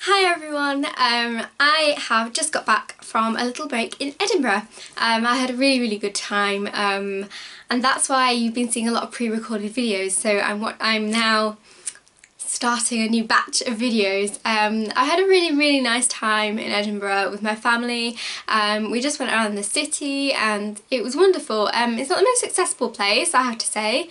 Hi everyone, I have just got back from a little break in Edinburgh. I had a really good time and that's why you've been seeing a lot of pre-recorded videos, so I'm now starting a new batch of videos. I had a really nice time in Edinburgh with my family. We just went around the city and it was wonderful. It's not the most accessible place, I have to say.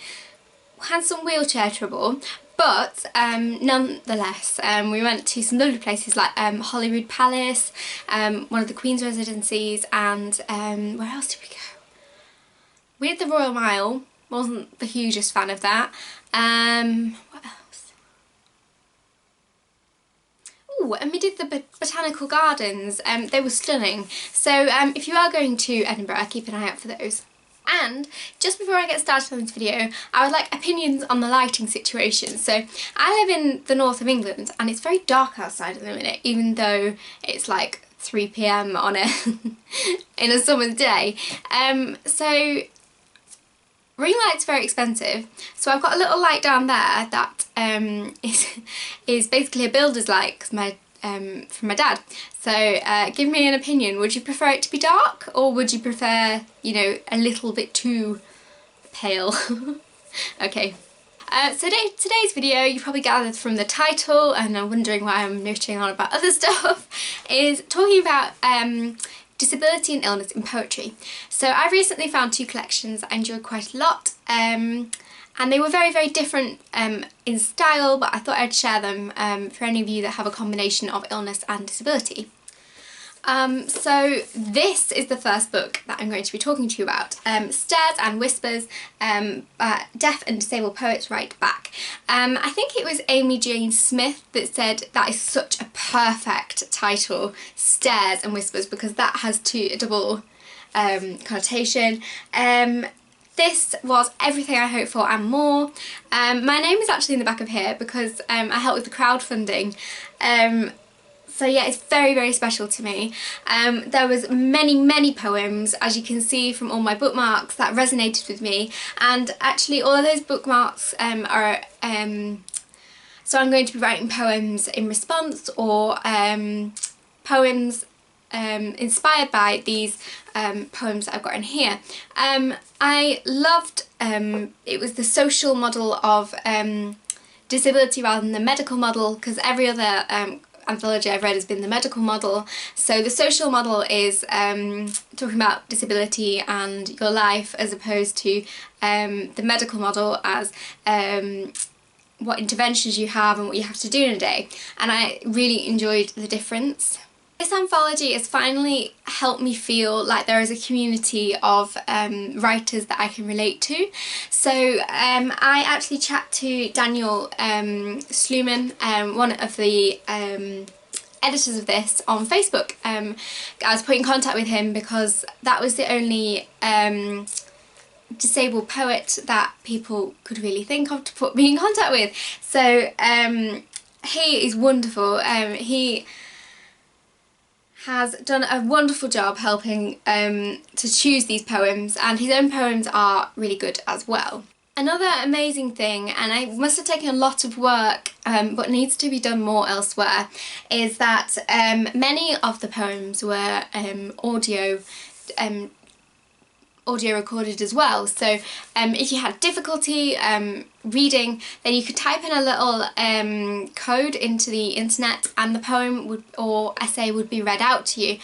Had some wheelchair trouble, but nonetheless we went to some lovely places like Holyrood Palace, one of the Queen's residencies, and where else did we go? We did the Royal Mile, wasn't the hugest fan of that. What else? Oh, and we did the Botanical Gardens. They were stunning, so if you are going to Edinburgh, keep an eye out for those. And just before I get started on this video, I would like opinions on the lighting situation. So I live in the north of England and it's very dark outside at the minute, even though it's like 3 PM on a in a summer's day. So ring light's very expensive. So I've got a little light down there that is basically a builder's light 'cause from my dad. So give me an opinion. Would you prefer it to be dark, or would you prefer, you know, a little bit too pale? Okay. So today's video, you probably gathered from the title, and I'm wondering why I'm noting on about other stuff, is talking about disability and illness in poetry. So I recently found two collections I enjoyed quite a lot. And they were very different in style, but I thought I'd share them for any of you that have a combination of illness and disability. So this is the first book that I'm going to be talking to you about. Stairs and Whispers, Deaf and Disabled Poets Write Back. I think it was Amy Jane Smith that said that is such a perfect title, Stairs and Whispers, because that has a double connotation. This was everything I hoped for and more. My name is actually in the back of here because I helped with the crowdfunding. So yeah, it's very special to me. There was many poems, as you can see from all my bookmarks, that resonated with me, and actually all of those bookmarks are so I'm going to be writing poems in response, or poems inspired by these poems that I've got in here. I loved it was the social model of disability rather than the medical model, because every other anthology I've read has been the medical model. So the social model is talking about disability and your life, as opposed to the medical model as what interventions you have and what you have to do in a day, and I really enjoyed the difference. This anthology has finally helped me feel like there is a community of writers that I can relate to. So I actually chat to Daniel Sluman, one of the editors of this, on Facebook. I was put in contact with him because that was the only disabled poet that people could really think of to put me in contact with. So he is wonderful. He has done a wonderful job helping to choose these poems, and his own poems are really good as well. Another amazing thing, and I must have taken a lot of work but needs to be done more elsewhere, is that many of the poems were audio recorded as well. So if you had difficulty reading, then you could type in a little code into the internet and the poem or essay would be read out to you.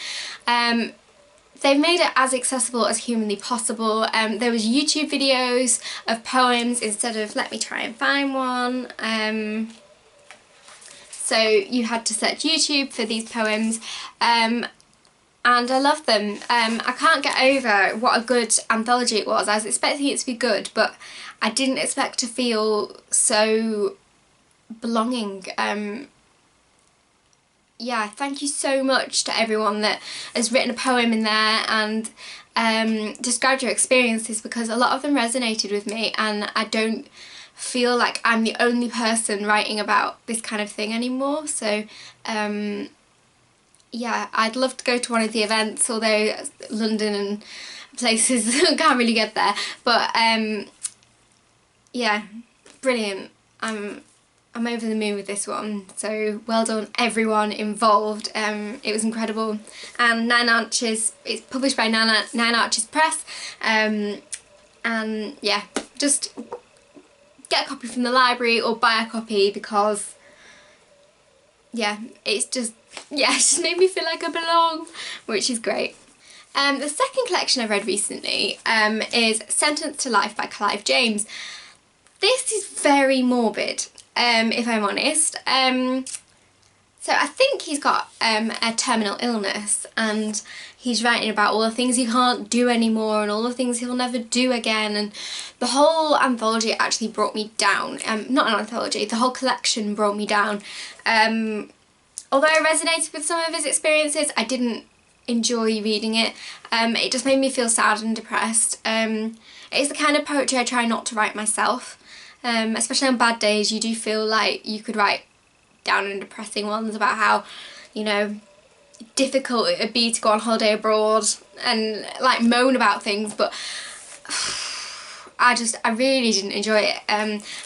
They've made it as accessible as humanly possible. There was YouTube videos of poems instead of, let me try and find one. So you had to search YouTube for these poems. And I love them. I can't get over what a good anthology it was. I was expecting it to be good, but I didn't expect to feel so belonging. Yeah, thank you so much to everyone that has written a poem in there and described your experiences, because a lot of them resonated with me, and I don't feel like I'm the only person writing about this kind of thing anymore. So yeah, I'd love to go to one of the events, although London and places can't really get there. But yeah, brilliant. I'm I'm over the moon with this one, so well done everyone involved. It was incredible. And 9 Arches, it's published by 9 Arches Press, and yeah, just get a copy from the library or buy a copy, because yeah, it just made me feel like I belong, which is great. The second collection I've read recently is Sentenced to Life by Clive James. This is very morbid, if I'm honest. So I think he's got a terminal illness, and he's writing about all the things he can't do anymore and all the things he'll never do again, and the whole anthology actually brought me down. Not an anthology, the whole collection brought me down. Although I resonated with some of his experiences, I didn't enjoy reading it. It just made me feel sad and depressed. It's the kind of poetry I try not to write myself. Especially on bad days, you do feel like you could write down and depressing ones about how, you know, difficult it would be to go on holiday abroad and like moan about things, but I really didn't enjoy it.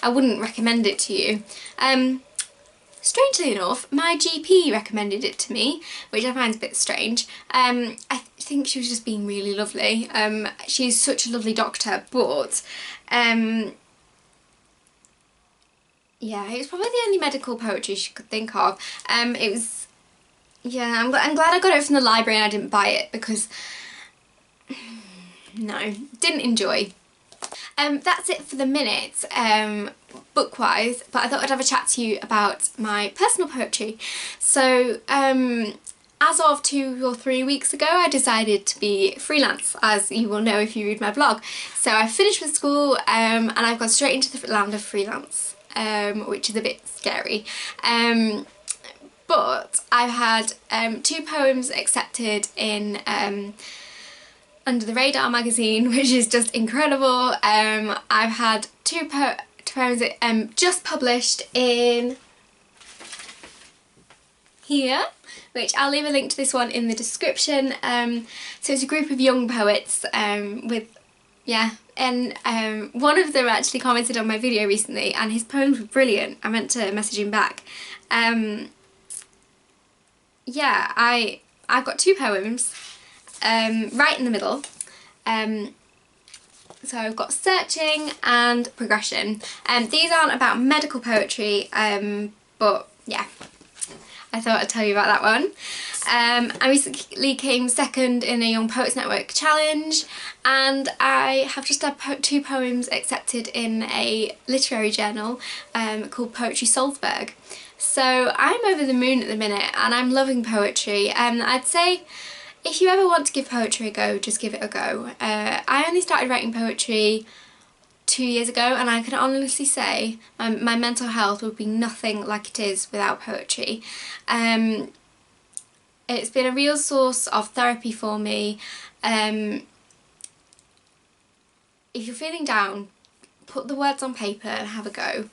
I wouldn't recommend it to you. Strangely enough, my GP recommended it to me, which I find a bit strange. I think she was just being really lovely. She's such a lovely doctor, but yeah, it was probably the only medical poetry she could think of. It was, yeah, I'm glad I got it from the library and I didn't buy it, because no, didn't enjoy. That's it for the minute, book-wise, but I thought I'd have a chat to you about my personal poetry. So, as of 2 or 3 weeks ago, I decided to be freelance, as you will know if you read my blog. So I finished with school, and I've gone straight into the land of freelance, which is a bit scary. But I've had 2 poems accepted in Under the Radar magazine, which is just incredible. I've had 2 poems just published in here, which I'll leave a link to this one in the description. So it's a group of young poets with, yeah, and one of them actually commented on my video recently and his poems were brilliant. I meant to message him back. Yeah, I've got 2 poems right in the middle. So I've got Searching and Progression. These aren't about medical poetry, but yeah, I thought I'd tell you about that one. I recently came second in a Young Poets Network challenge, and I have just had 2 poems accepted in a literary journal called Poetry Salzburg. So I'm over the moon at the minute and I'm loving poetry. I'd say if you ever want to give poetry a go, just give it a go. I only started writing poetry 2 years ago, and I can honestly say my mental health would be nothing like it is without poetry. It's been a real source of therapy for me. If you're feeling down, put the words on paper and have a go.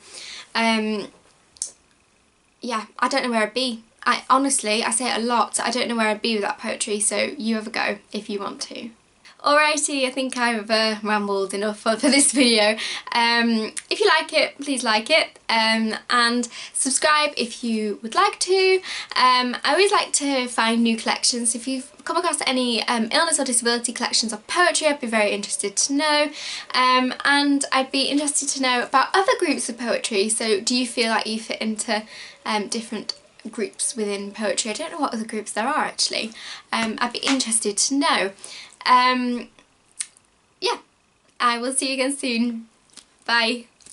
Yeah, I don't know where I'd be. Honestly, I say it a lot, I don't know where I'd be without poetry, so you have a go if you want to. Alrighty, I think I've rambled enough for this video. If you like it, please like it, and subscribe if you would like to. I always like to find new collections. If you've come across any illness or disability collections of poetry, I'd be very interested to know. And I'd be interested to know about other groups of poetry. So do you feel like you fit into different groups within poetry? I don't know what other groups there are actually. I'd be interested to know. Yeah, I will see you again soon. Bye.